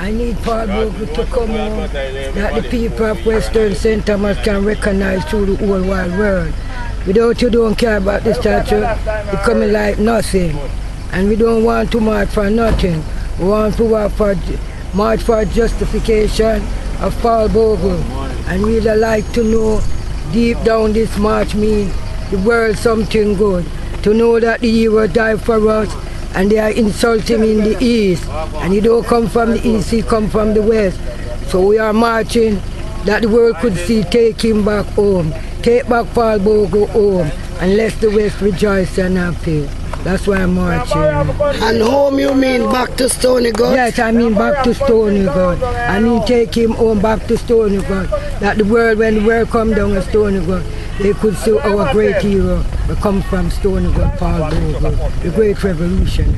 I need Paul Bogle to come home, that the people of Western St. Thomas can recognize through the whole wide world. Without you don't care about the statue, it's coming like nothing. And we don't want to march for nothing. We want to march for justification of Paul Bogle. And we'd like to know deep down this march means the world something good. To know that the hero died for us and they are insulting in the east. And he don't come from the east, he come from the west. So we are marching that the world could see, take him back home. Take back Paul Bogle home and let the west rejoice and happy. That's why I'm marching. And home you mean back to Stony God? Yes, I mean back to Stony God. I mean take him home back to Stony God. That the world, when the world come down to Stony God, they could see our great hero will come from Stony God, Paul Bogle, the great revolution.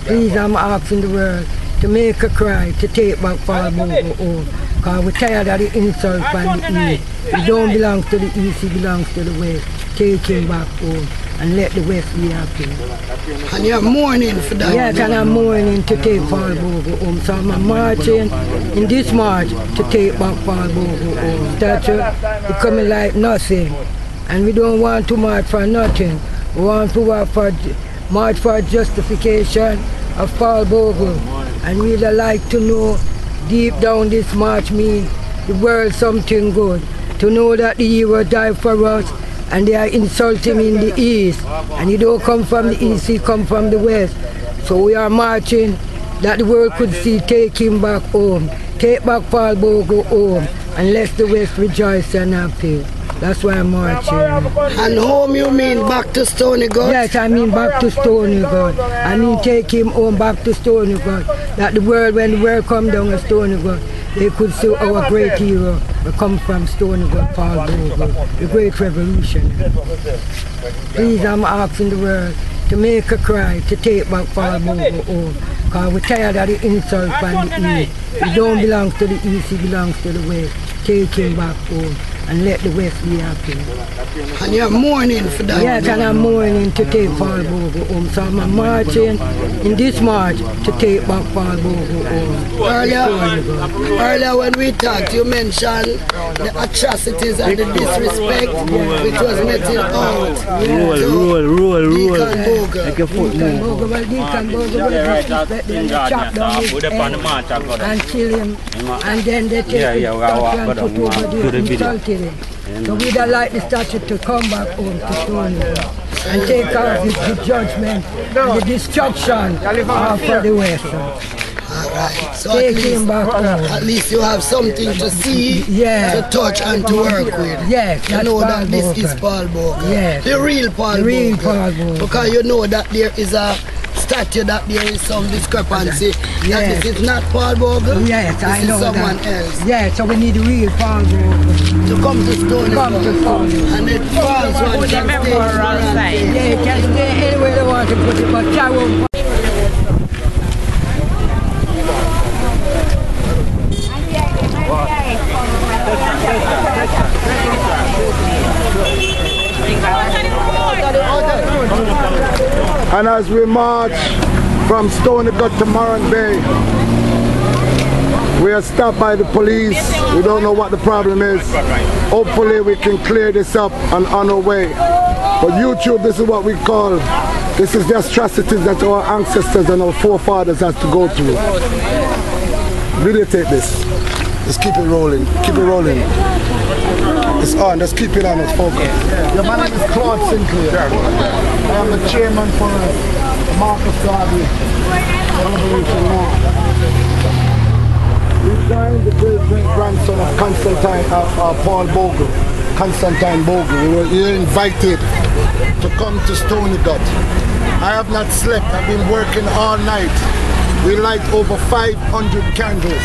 Please, I'm asking the world to make a cry to take back Paul Bogle home. Because we're tired of the insult from the east. He don't belong to the east, he belongs to the west. Take him back home and let the west be happy. And you're mourning for that? Yes, and I'm mourning to take Paul Bogle home. So I'm marching in this march to take back Paul Bogle home. Statue is coming like nothing. And we don't want to march for nothing. We want to march for justification of Paul Bogle. And we'd like to know deep down this march means the world something good. To know that the hero died for us and they are insulting in the east. And he don't come from the east, he come from the west. So we are marching that the world could see, take him back home. Take back Paul Bogle home and let the west rejoice and happy. That's why I'm marching. And home you mean back to Stony God? Yes, I mean back to Stony God. I mean take him home back to Stony God. That the world, when the world come down to Stony God, they could see our great hero will come from Stony God, Paul Bogle, the great revolution. Please, I'm asking the world to make a cry to take back Paul Bogle home. Because we're tired of the insult from the east. He don't belong to the east, he belongs to the west. Take him back home and let the west be happy. And you're mourning for that? Yes, and I'm mourning to take Paul Bogle home. So I'm marching in this march to take back Paul Bogle home. Earlier when we talked, you mentioned the atrocities and the disrespect which was meted out. Rule. Deacon Bogle, well, Deacon Bogle will disrespect them, they chop down his head and kill him. And then they take his statue and put over the insulted him. So we'd like the statue to come back home to Stony and take out the judgment and the destruction for the West. Alright, so take him back home. At least you have something to see, to touch and to work with. Yes, you know that this is Paul Bogle. Yes. The real Paul Bogle. Because you know that there is a statue, that there is some discrepancy. That this is not Paul Bogle. Yes, I know this is someone that. else. Yes, so we need the real Paul Bogle to come to Stony. And it falls one can stay. Yeah, it can stay anywhere they want to put it, but I won't. And as we march from Stony God to Moran Bay, we are stopped by the police. We don't know what the problem is. Hopefully we can clear this up and on our way. But YouTube, this is what we call, this is the atrocities that our ancestors and our forefathers had to go through. Videotape this. Just keep it rolling. Keep it rolling. It's on. Just keep it on. It's focused. Your my name is Claude Sinclair. I am the chairman for Marcus Garvey Celebration Law. We joined the great-grandson of Paul Bogle, Constantine Bogle. We were invited to come to Stony God. I have not slept. I've been working all night. We light over 500 candles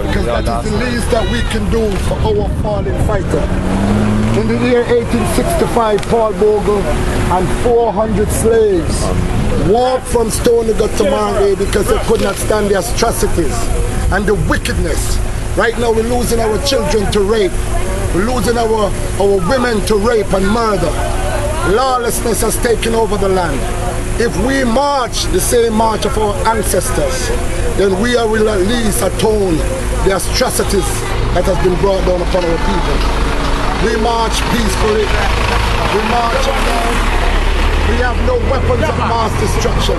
because that is the least that we can do for our fallen fighter. In the year 1865, Paul Bogle and 400 slaves walked from Stony God to Moran Bay because they could not stand the atrocities and the wickedness. Right now we're losing our children to rape. We're losing our women to rape and murder. Lawlessness has taken over the land. if we march the same march of our ancestors, then we will at least atone the atrocities that has been brought down upon our people. We march peacefully. We march. We have no weapons of mass destruction.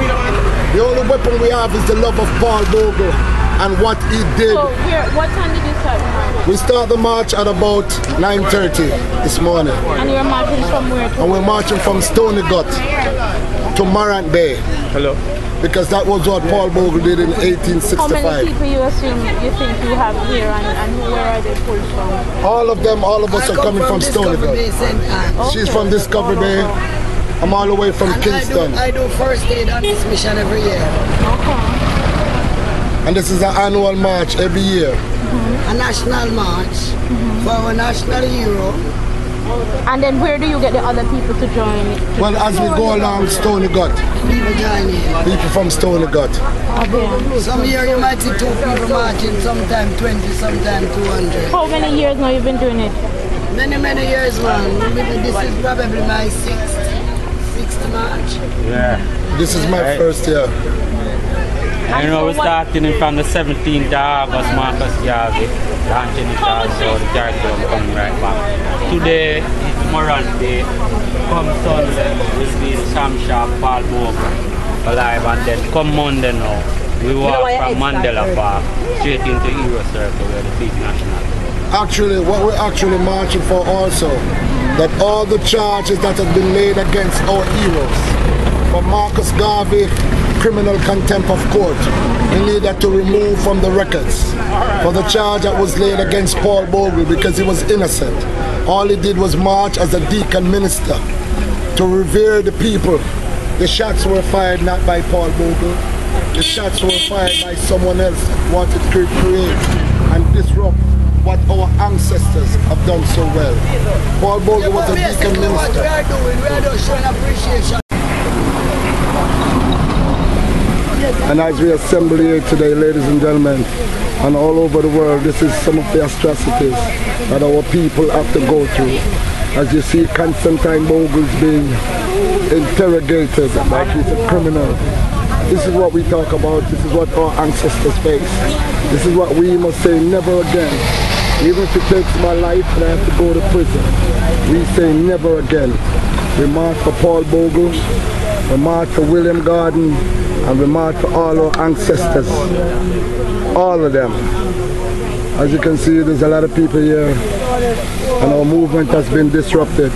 The only weapon we have is the love of Paul Bogle and what he did. So what time did you start the march? We start the march at about 9:30 this morning. And you're marching from where to? And we're marching from Stony to Morant Bay. Hello. Because that was what Paul Bogle did in 1865. How many people you think you have here and where are they pulled from? All of them, all of us are coming from Stony. She's from Discovery Bay. I'm all the way from Kingston. I do first aid on this mission every year. Okay. And this is an annual march every year. A national march for our national hero. And then where do you get the other people to join? Well, as we go along Stony People join in. people from Stony Okay. Some year you might see 2 people marching, sometime 20, sometime 200. How many years now you've been doing it? Many years, man. This is probably my sixth march. Yeah. This is my first year. I know we're starting it from the 17th of August, Marcus Garvey, launching it also, the character coming right back. Today is Morant Day. Come Sunday will be the Sam Sharp, Paul Bogle alive, and then come Monday now, we walk from Mandela Park straight into Hero Circle where the big national. Actually, what we're actually marching for also, that all the charges that have been laid against our heroes, for Marcus Garvey, criminal contempt of court, we need that to remove from the records. For the charge that was laid against Paul Bogle because he was innocent. All he did was march as a deacon minister to revere the people. The shots were fired not by Paul Bogle. The shots were fired by someone else who wanted to create and disrupt what our ancestors have done so well. Paul Bogle was a deacon minister. We are just showing appreciation. And as we assemble here today, ladies and gentlemen, and all over the world, this is some of the atrocities that our people have to go through. As you see, Constantine Bogle's being interrogated like he's a criminal. This is what we talk about. This is what our ancestors face. This is what we must say never again. Even if it takes my life and I have to go to prison, we say never again. We march for Paul Bogle, we march for William Garden, and we march for all our ancestors. All of them. As you can see, there's a lot of people here, and our movement has been disrupted.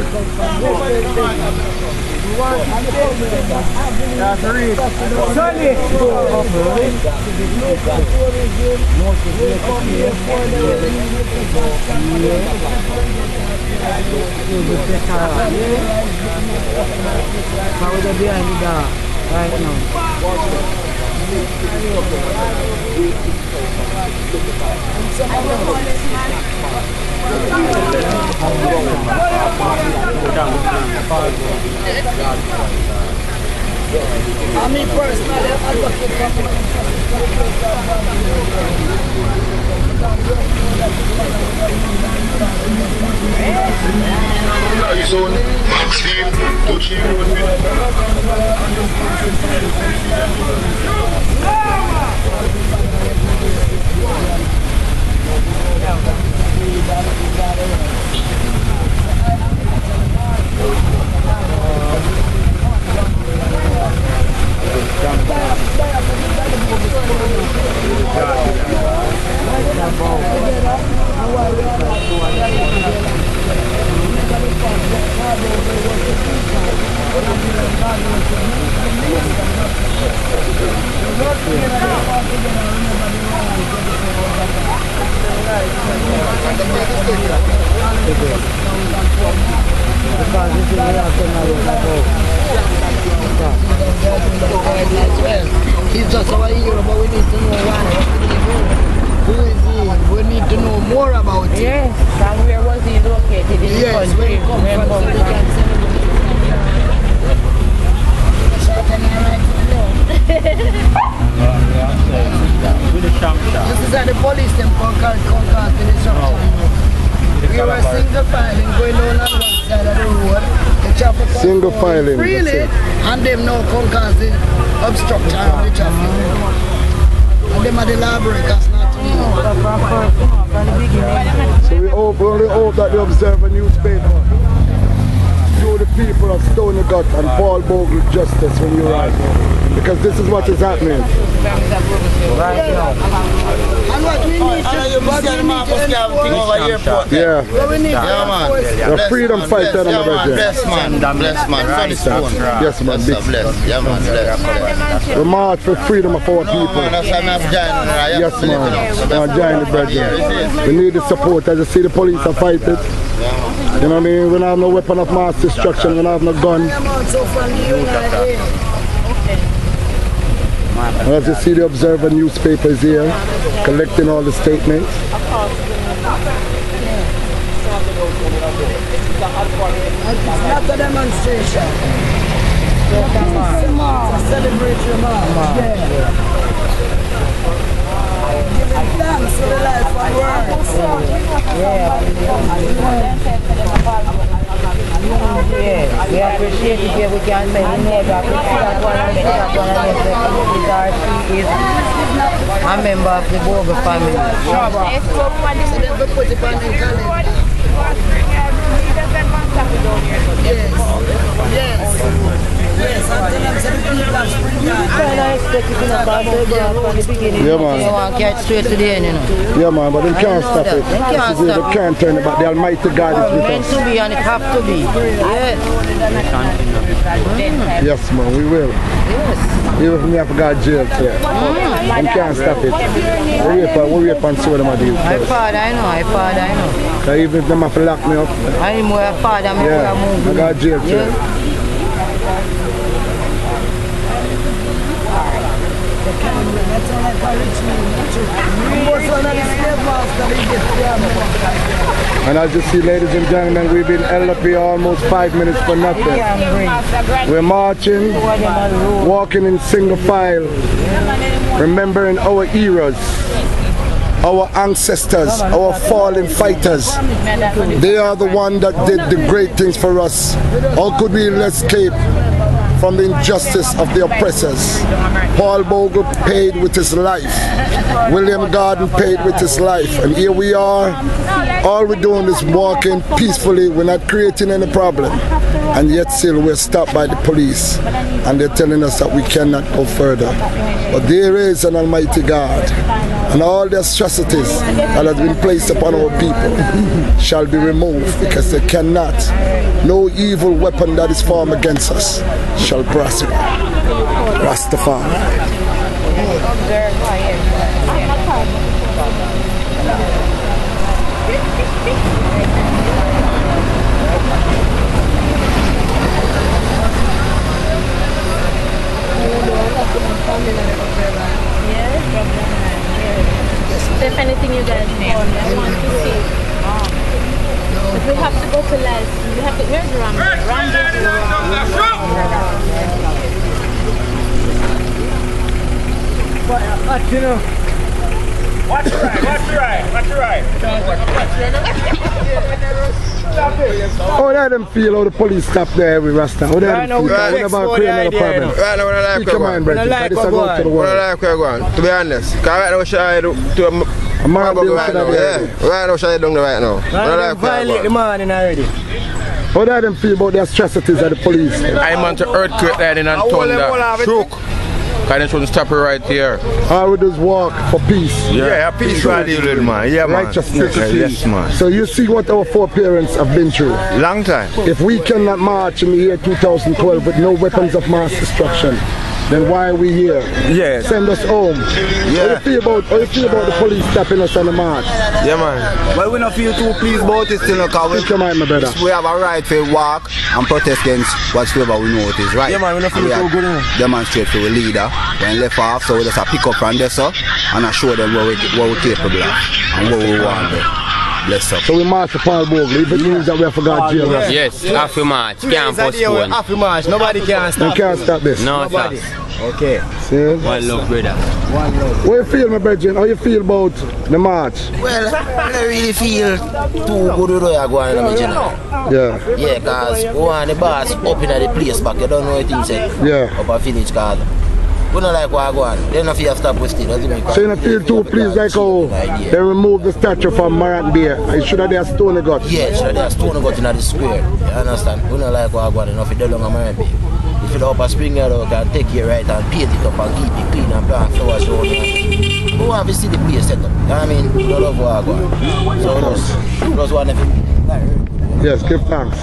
Right now. I mean, personally, he's just our hero, but we need to know why. Who is he? We need to know more about him. Yes, and where was he located in the country? Where he come from, so we can This is at the police them conquered the disruption. We were single filing going down on one side of the road. traffic Single filing. freely, and them now come cause the obstruction of the traffic. And them are the law breakers, not me. So we only hope that they observe a newspaper. Show the people of Stony Gut and Paul Bogle justice when you ride. Because this is what is happening. Right now. And what we need the freedom fighter, bless man, yes man, the march for freedom of our people. Yes man, join the brethren. We need the support. As you see, the police are fighting. You know what I mean? We don't have no weapon of mass destruction, we don't have no gun. As you see, the Observer newspaper is here, collecting all the statements. It's not a demonstration. It's a celebratory march. Giving thanks for the life of Yes, we appreciate it here. We can make it know that we that one and that one and is a member of the Bogle family. So they will put it on the calendar. Yes, I'm telling them the people have springtime. I expect it from the beginning. Yeah, man. You want to catch straight to the end, you know. Yeah, man, but they can't stop it. They can't turn it back. The Almighty God is with us. Meant to be and it have to be. Yes. Yes, man, we will. Yes. Even if we have to go to jail today. They can't stop it. We wait and see what I'm doing. My father, I know. So even if they have to lock me up. I'm my father, I'm I got jail today. And as you see, ladies and gentlemen, we've been held up here almost 5 minutes for nothing. We're marching, walking in single file, remembering our heroes, our ancestors, our fallen fighters. They are the ones that did the great things for us. How could we escape from the injustice of the oppressors? Paul Bogle paid with his life. William Garden paid with his life. And here we are. All we're doing is walking peacefully. We're not creating any problem. And yet still we're stopped by the police. And they're telling us that we cannot go further. But there is an Almighty God. And all the atrocities that have been placed upon our people shall be removed, because they cannot. No evil weapon that is formed against us shall prosper. Rastafari. If anything you guys want, I want to see. If we have to go to Les, we have to, where's Rambo? What you know? Watch your right. How do them feel how the police stop there with Rasta? How do them feel? What about creating another problem? Right now, I Speak your mind, brother. This is going to the world. To be honest, because right now we should do a man right now. Right now, shut it down right now. Right, violate the morning already. How do them feel about the atrocities of the police? I'm on to earthquake there in Antonda. Shook. Because they shouldn't stop it right here. All we do is walk for peace. Yeah, peace rally, little man. Yeah, man. Righteousness. Yes, man. So you see what our foreparents have been through. Long time. If we cannot march in the year 2012 with no weapons of mass destruction, then why are we here? Yes. Send us home. Yeah. How you feel about the police stopping us on the march? Yeah, man. Well, we don't feel too pleased about it still, because we have a right to walk and protest against whatsoever we know it is, right? Yeah, man, we don't feel too good enough. Demonstrate for a leader when left off, so we just pick up from there, so, and I show them what we're capable of and what we want to do. bless up. So we march to Paul Bogle, if it means that we have forgot jail. Yes, after March, can't postpone. After March, nobody can stop. You can't stop this. No, nobody. Okay. See? One love, brother. One love. What you feel, my brethren? How you feel about the march? Well, I don't really feel too good with what going on, you know. Yeah. Yeah, because we want the boss up in the place back. You don't know what things said. Yeah. Up a finish card. We don't like what going on. They don't feel stop with it. So you don't feel too pleased like how they removed the statue from Marant Bay? It should have been a Stony gut. Yeah, it should have been a Stony gut in the square. You understand? We don't like what going on. Enough it along Marant Bay. If you up a spring here, you can take it right and paint it up and keep it clean and plant flowers around it. We want to see the place set up. You know what I mean? We don't love what going on. So just want to yes, give thanks.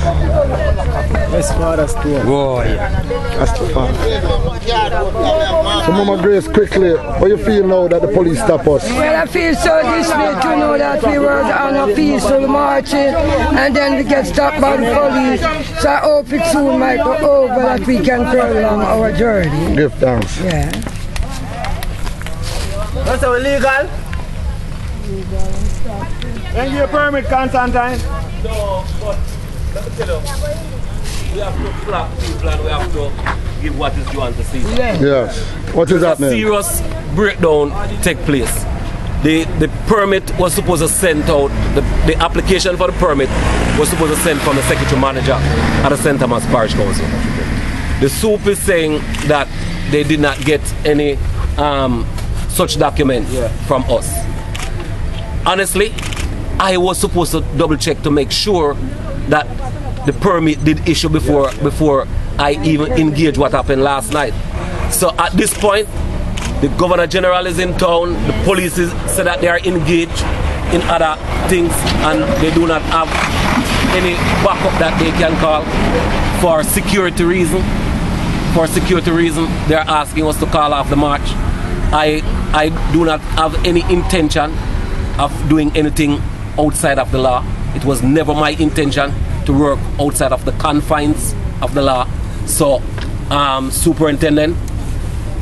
Yes, Father Stone. Boy. That's the fact. So Mama Grace, quickly, what you feel now that the police stop us? Well, I feel so dismayed to know that we were on a peaceful marching and then we get stopped by the police. So I hope it soon might go over that we can prolong our journey. Give thanks. Yeah. That's our legal? Can you a permit, Constantine? No, but let me tell you, we have to flap people and we have to give what is due unto Caesar. Yes. What is happening? A serious breakdown take place. The permit was supposed to send out, the application for the permit was supposed to send from the secretary manager at the St. Thomas Parish Council. The SOUP is saying that they did not get any such document from us. Honestly, I was supposed to double check to make sure that the permit did issue before I even engaged what happened last night. So at this point, the Governor General is in town, the police say that they are engaged in other things and they do not have any backup that they can call for security reason. For security reason, they're asking us to call off the march. I do not have any intention of doing anything outside of the law. It was never my intention to work outside of the confines of the law. So, Superintendent,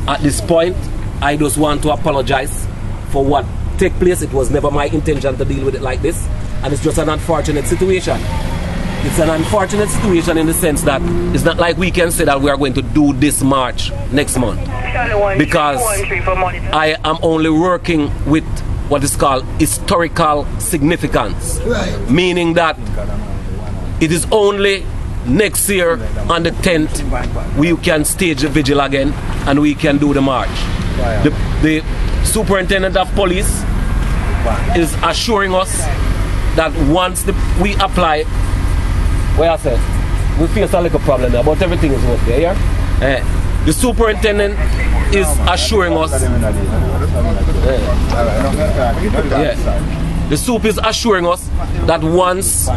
at this point, I just want to apologize for what took place. It was never my intention to deal with it like this, and it's just an unfortunate situation. It's an unfortunate situation in the sense that it's not like we can say that we are going to do this march next month, because I am only working with what is called historical significance, meaning that it is only next year on the 10th we can stage the vigil again and we can do the march. The Superintendent of Police is assuring us that once we apply, well, I said, we face a little problem there, but everything is okay, yeah? The Superintendent is assuring us, the SOUP is assuring us that once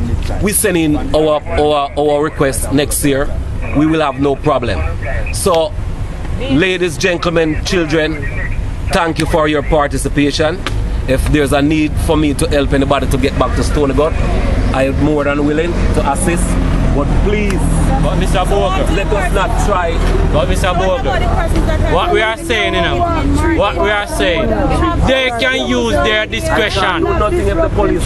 we send in our request next year, we will have no problem. So, ladies, gentlemen, children, thank you for your participation. If there's a need for me to help anybody to get back to Stony God, I am more than willing to assist. But please, Mr. Bogle, let us not try. But Mr. Bogle, what we are saying, you know, what we are saying, they can use their discretion.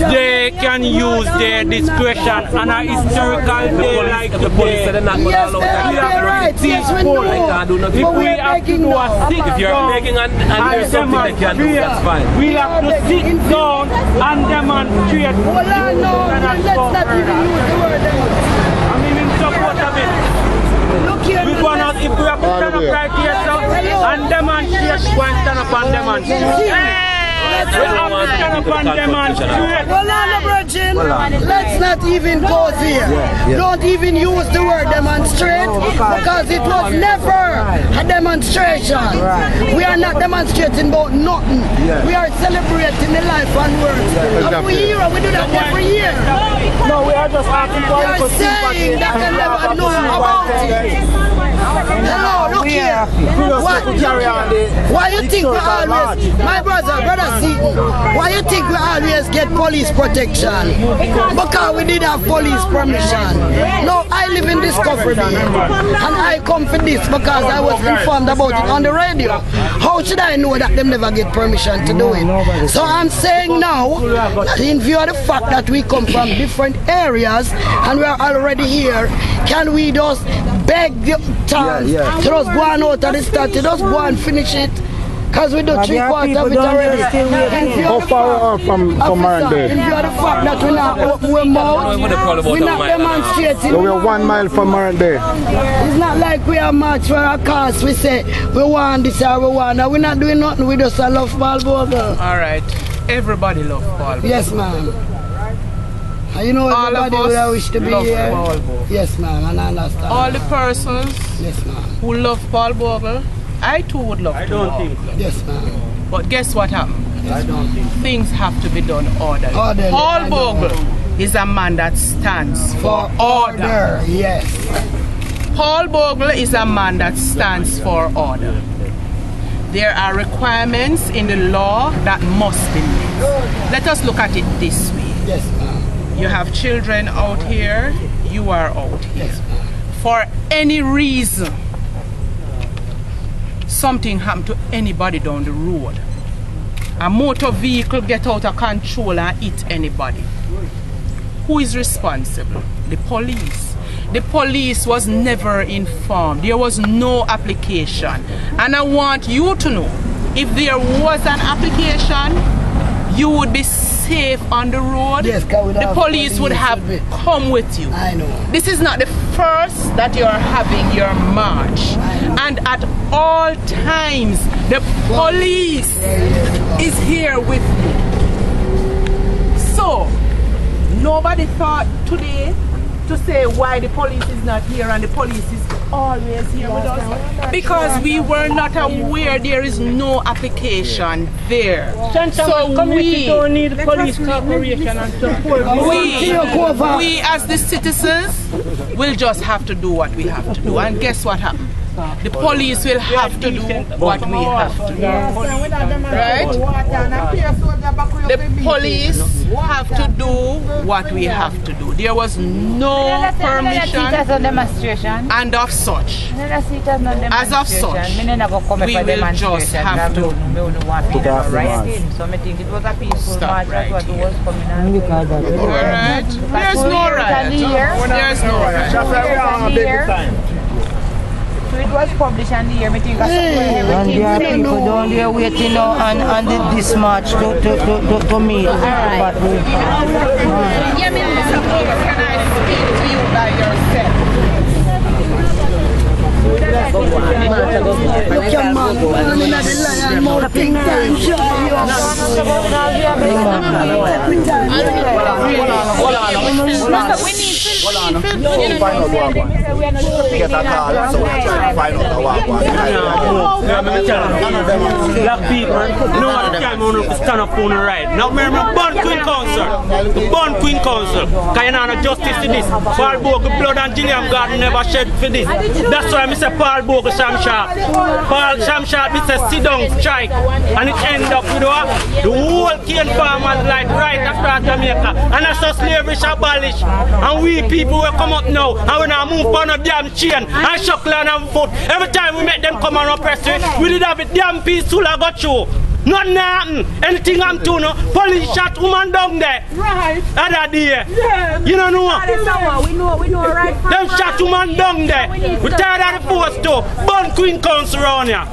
They can use their discretion on a historical day like today. Yes, yes, we know. If we have to do a sit if you're begging and there's something they can do, that's fine. We have to sit down and demonstrate. Hold on, no, let's not even use the word demonstrate. I'm even support of it. Look here. We go out, if we have to stand up right here and demonstrate, go and stand up and demonstrate. Let's not even go there. Don't even use the word demonstrate, because it was never a demonstration. We are not demonstrating about nothing. We are celebrating the life and work of we hero. We do that every year. No, we are You're saying that they never know about it. Hello, look here. Why you think we always, my brother Seaton, why you think we always get police protection? Because we did have police permission. No, I live in Discovery and I come for this because I was informed about it on the radio. How should I know that them never get permission to do it? So I'm saying now, in view of the fact that we come from different areas and we are already here, can we just beg the chance to just go on out of the statue, just go and finish it? Because we do 3/4 of it already. How far from Marandale? In view of the fact that we're not open our mouth, we're not demonstrating. So we're 1 mile from Marandale. It's not like we are march for a cause. We say we want this or we want that. We're not doing nothing. We just love Paul Bogle. All right. Everybody love Paul Bogle. Yes, ma'am. You know everybody will wish to be here. Yes, ma'am, and I understand. All the persons who love Paul Bogle, I too would love to love. Yes, ma'am. But guess what happened? I don't think things have to be done orderly. Paul Bogle is a man that stands for order. Yes. Paul Bogle is a man that stands for order. There are requirements in the law that must be met. Let us look at it this way. Yes, ma'am. You have children out here, you are out here. Yes, for any reason, something happened to anybody down the road. A motor vehicle get out of control and hit anybody. Who is responsible? The police. The police was never informed. There was no application. And I want you to know, if there was an application, you would be safe on the road. Yes, the police would have come with you. I know. This is not the first that you are having your march. And at all times, the police is here with you. So, nobody thought today to say why the police is not here and the police is always here with us, because we were not aware there is no application there. So we don't need police cooperation and support. We as the citizens will just have to do what we have to do, and guess what happened? The police will have to do what we have to do. Right? The police have to do what we have to do. There was no permission, and of such, as of such, we will just have to stop right here. Alright? There's no right. There's no right. It was published on the year, I think. And there are people down there waiting now and this march to meet. Can I speak to you by yourself? Look your man, I'm in the lion mouth thing time. We need black people, no one can stand up on the right. Now remember, Born Queen Council, the Born Queen Council, because you know justice to this. Paul Bogle blood and Gilliam Garden never shed for this. That's why I say Paul Bogle Shamshat. Paul Shamshat, I say sit down strike, and it end up with the whole cane farmers like right across Jamaica, and that's how slavery shall abolish. And we people will come up now, and we now move on a damn chain and shock land and foot. Every time we make them come and oppress we did have a damn peaceful I got you. Nothing happened. Anything I'm doing, police shot woman down there. Right. Other day. Yeah. You don't know. We know right. Them shot woman down there. We tired of the force too. Born Queen Council around here.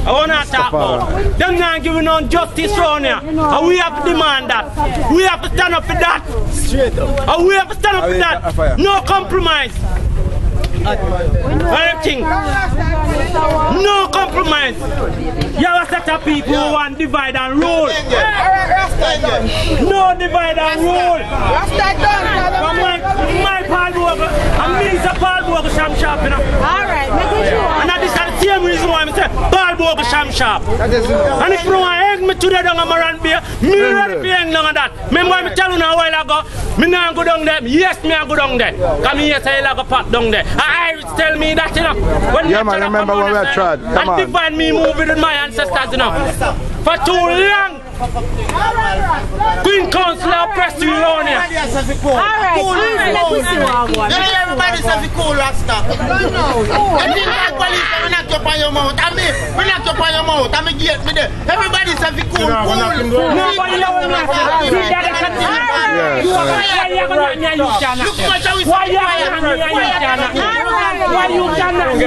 I want to talk about. Them not giving no justice around here. And we have to demand that. We have to stand up for that. Straight up. And we have to stand up for that. No compromise. Anything. No compromise. You have a set of people who want divide and rule. No divide and rule. My Paul Bogle, and me is a Paul Bogle Sham Sharp. Alright, making sure. And that is the same reason why I say Paul Bogle'S Sham Sharp. And if you want to hang me today down at Moran Bay, me ready to hang down on that. Remember I tell you now a while ago, me not go down there. Yes, me I go down there. Come here, say I go pat down there. Irish tell me that, you know. When yeah, man, remember when we tried. Come on. And divine me moving with my ancestors, you know. For too long. Queen Councilor press you on here. Alright, let me see what I want. Everybody says we cool Rasta. And the police will knock you on your mouth. I mean, we knock you on your mouth. I mean, get me there. Everybody says we cool. Nobody knows me. Why you cannot?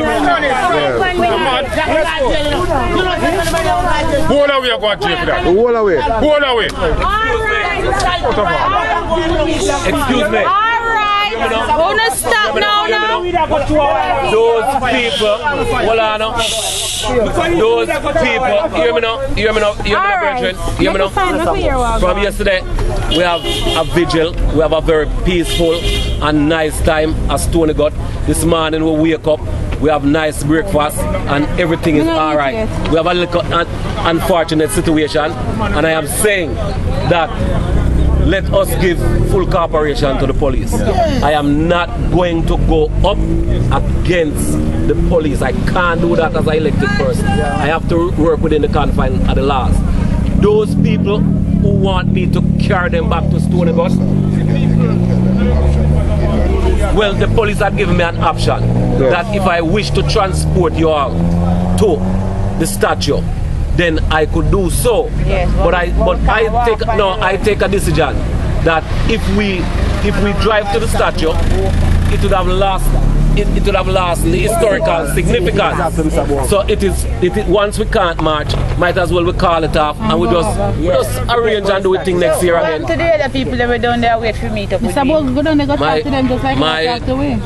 Hold away, go and for that. Hold away. Hold away. Excuse me. Alright. Wanna stop now? Those people, hold on now. Those people, hear me now, brethren, hear me now. From yesterday, we have a vigil, we have a very peaceful and nice time at Stony got. This morning we wake up, we have nice breakfast and everything is alright. We have a little unfortunate situation and I am saying that let us give full cooperation to the police. I am not going to go up against the police. I can't do that as an elected person. I have to work within the confines of the laws. Those people who want me to carry them back to Stony Gut, well, the police have given me an option that if I wish to transport you all to the statue, then I could do so. Yes, I take a decision that if we drive to the statue, it would have lost the historical significance. So it is once we can't march, might as well we call it off and we just arrange and do it thing next year again. Today the people that were down there wait for me to put go down there, go talk to them just like talk away.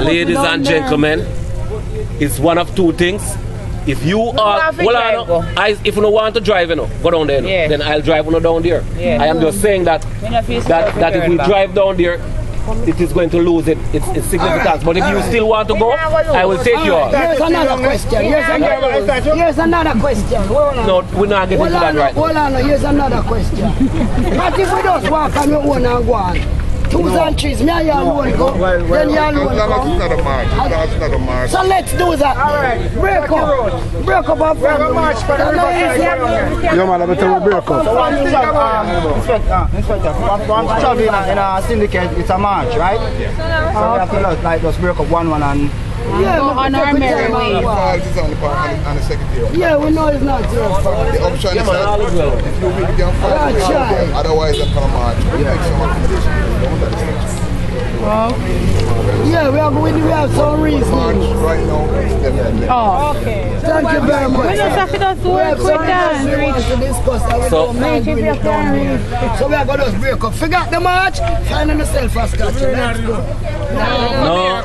Ladies and gentlemen, it's one of two things. If you are, if you don't want to drive, go down there. Then I'll drive down there. I am just saying that if we drive down there, it is going to lose its significance. But if you still want to go, I will take you all. Here's another question. Here's another question. No, we're not getting to that right now. Hold on, here's another question. What if we just walk on your own and go on? 2 and 3, me and you alone go, then you alone go. That's not a march. So let's do that. Alright, break up our march. Yeah, man, let me tell you, break up. So once you travel in a syndicate, it's a march, right? So we have to just break up one and go on our merry way. It's on the secretary. Yeah, we know it's not your fault. The option is that if you really can find them, otherwise they're going to march. We make some accommodation. Yeah, we have some reason. Right now, definitely. Oh, okay. Thank you very much. We just have to just work with them. So we are going to break up. Forget the march, find yourself a statue. Let's go.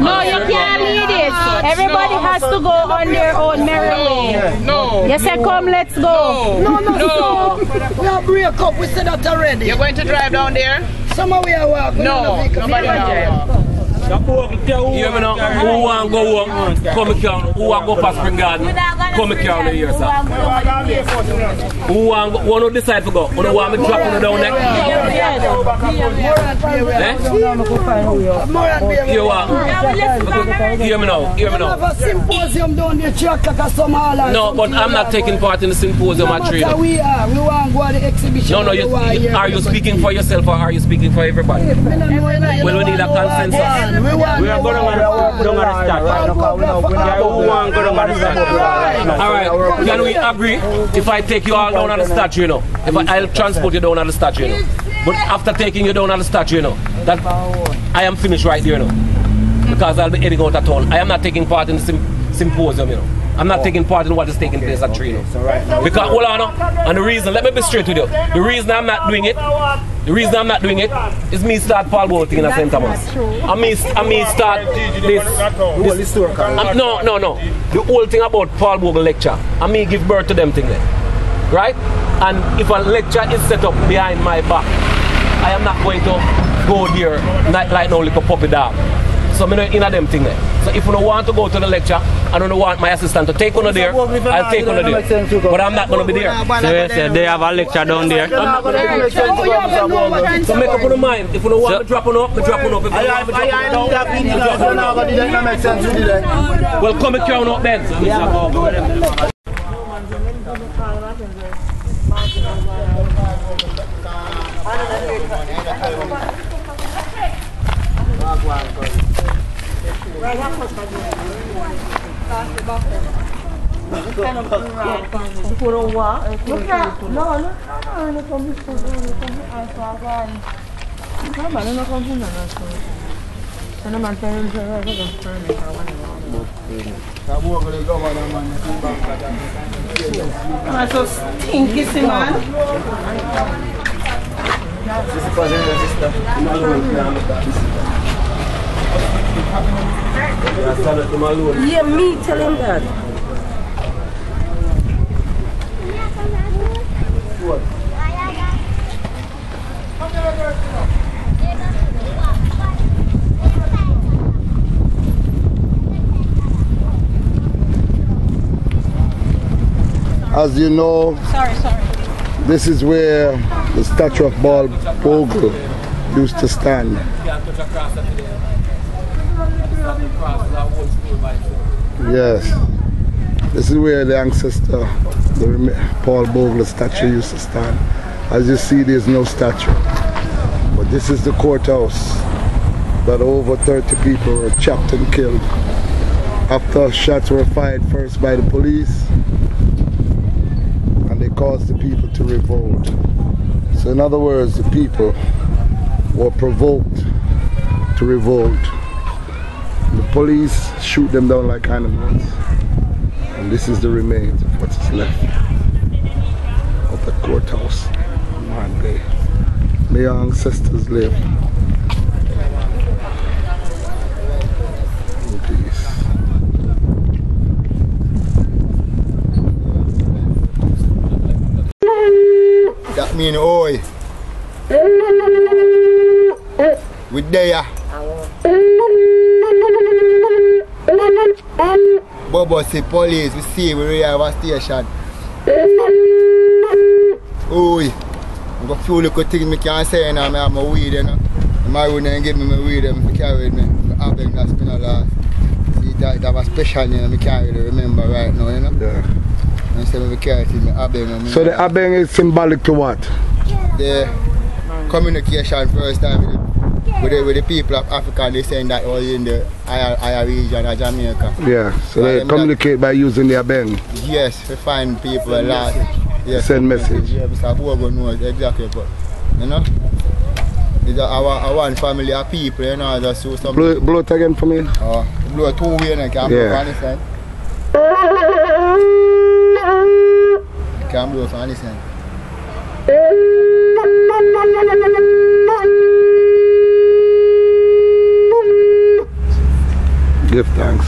No, you can't lead it. Everybody has to go on their own merry way. No. You say, come, let's go. No. We are break up. We said that already. You're going to drive down there? Some we are walking. No, nobody drive. Hear me now, who want to go home, come here, who want to go past Spring Garden, come here here, sir. Who want to decide to go, who want me dropping you down there? You want? Hear me now. No, but I'm not taking part in the symposium at Trino. We want to go to the exhibition. No, are you speaking for yourself or are you speaking for everybody? Well, we need a consensus. We are going to start. Alright, can we agree if I take you all down on the statue, if I'll transport you down on the statue, but after taking you down on the statue, that I am finished right there, because I'll be heading out at all. I am not taking part in the symposium, I'm not taking part in what is taking place at Trino. Because, hold on, and the reason, let me be straight with you, the reason I'm not doing it is me start Paul Bogle'S thing in St. Thomas. And me start this historical. No. The whole thing about Paul Bogle'S lecture. And me give birth to them thing there. Right? And if a lecture is set up behind my back, I am not going to go there like no little puppy dog. So I'm in a them thing there. So if you don't want to go to the lecture, I don't want my assistant to take one there, I'll take one there. But I'm not going to be there. So they have a lecture down there. So make up your mind. If you don't want to drop on up, we drop on up. If you don't want to drop on down, well, come and crown up then. So stinky, man. Yeah, me tell him that. As you know, this is where the statue of Bogle used to stand. Yes, this is where the ancestor, the Paul Bogle statue used to stand. As you see, there's no statue. But this is the courthouse that over 30 people were chopped and killed after shots were fired first by the police, and they caused the people to revolt. So in other words, the people were provoked to revolt. The police shoot them down like animals, and this is the remains of what is left of the courthouse. Man, may our ancestors live in peace. That mean oi. We there. Bobo say police, we see we really have a station. Oi. I got a few little things I can't say now. I have my weed, you know. My weed and give me my weed and carry with me. I beg that's been a lot. See that was special name I can't really remember right now, you know. Yeah. And so we carry it with me abeng. So the abeng is symbolic to what? The communication first time with the people of Africa, they saying that all in the higher region of Jamaica. Yeah, so they communicate by using the abeng. Yes, we find people a lot. Yes, send message. Yeah, Mr. Bogo knows exactly, but you know, it's our one family of people, you know, just do something. Blow it again for me. Oh, blow 2 way and can blow on this side. Can blow on this side. Give thanks.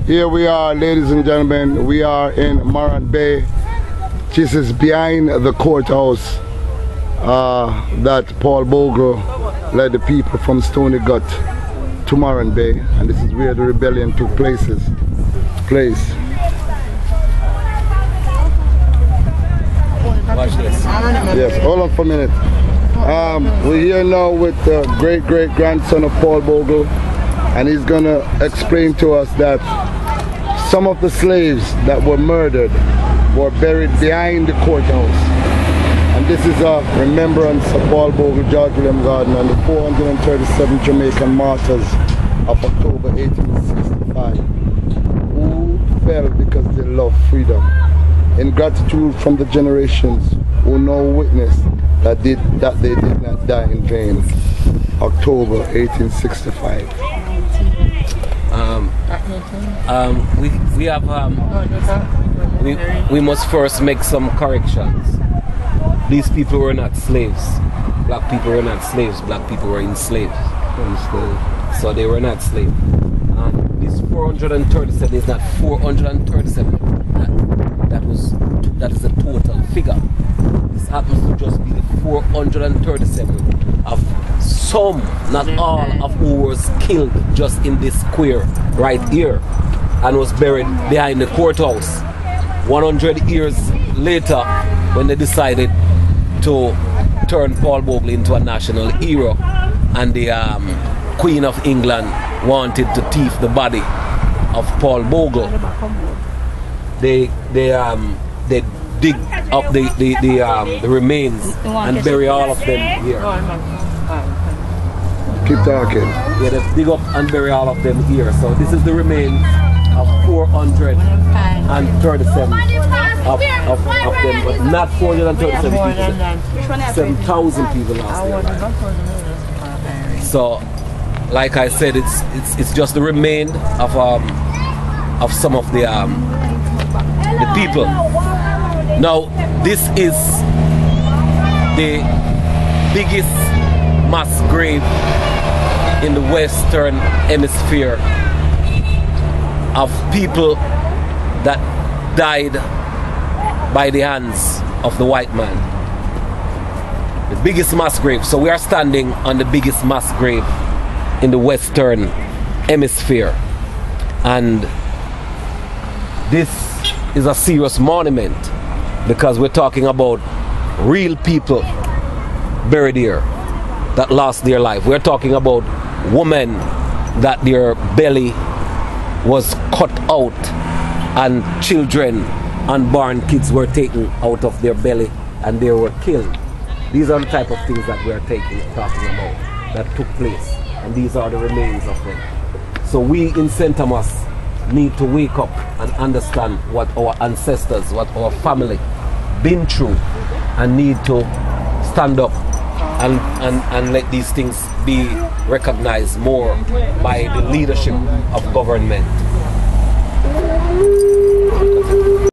Here we are, ladies and gentlemen. We are in Morant Bay. This is behind the courthouse that Paul Bogle led the people from Stony Gut to Morant Bay, and this is where the rebellion took place. Watch this. Yes, hold on for a minute. We're here now with the great-great-grandson of Paul Bogle, and he's gonna explain to us that some of the slaves that were murdered were buried behind the courthouse. And this is a remembrance of Paul Bogle, George William Gardner, and the 437 Jamaican martyrs of October 1865, who fell because they loved freedom. In gratitude from the generations who now witness that they did not die in vain. October 1865. We must first make some corrections. These people were not slaves. Black people were not slaves. Black people were enslaved. So they were not slaves. This 437 is not 437. That is a total figure. This happens to just be the 437 of some, not all, of who was killed just in this square right here and was buried behind the courthouse. 100 years later, when they decided to turn Paul Bogle into a national hero, and the Queen of England wanted to thief the body of Paul Bogle, they dig up the remains and bury all of them here. Keep talking. Yeah, they dig up and bury all of them here. So this is the remains of 437 of them, but not 437 people. 7,000 people lost their lives. So, like I said, it's just the remain of some of the people. Now, this is the biggest mass grave in the Western Hemisphere of people that died by the hands of the white man. The biggest mass grave. So we are standing on the biggest mass grave in the Western Hemisphere. And this is a serious monument because we're talking about real people buried here that lost their life. We're talking about women that their belly was cut out and children, unborn kids were taken out of their belly and they were killed. These are the type of things that we're talking about that took place, and these are the remains of them. So we in St. Thomas need to wake up and understand what our ancestors, what our family been through, and need to stand up and let these things be recognized more by the leadership of government.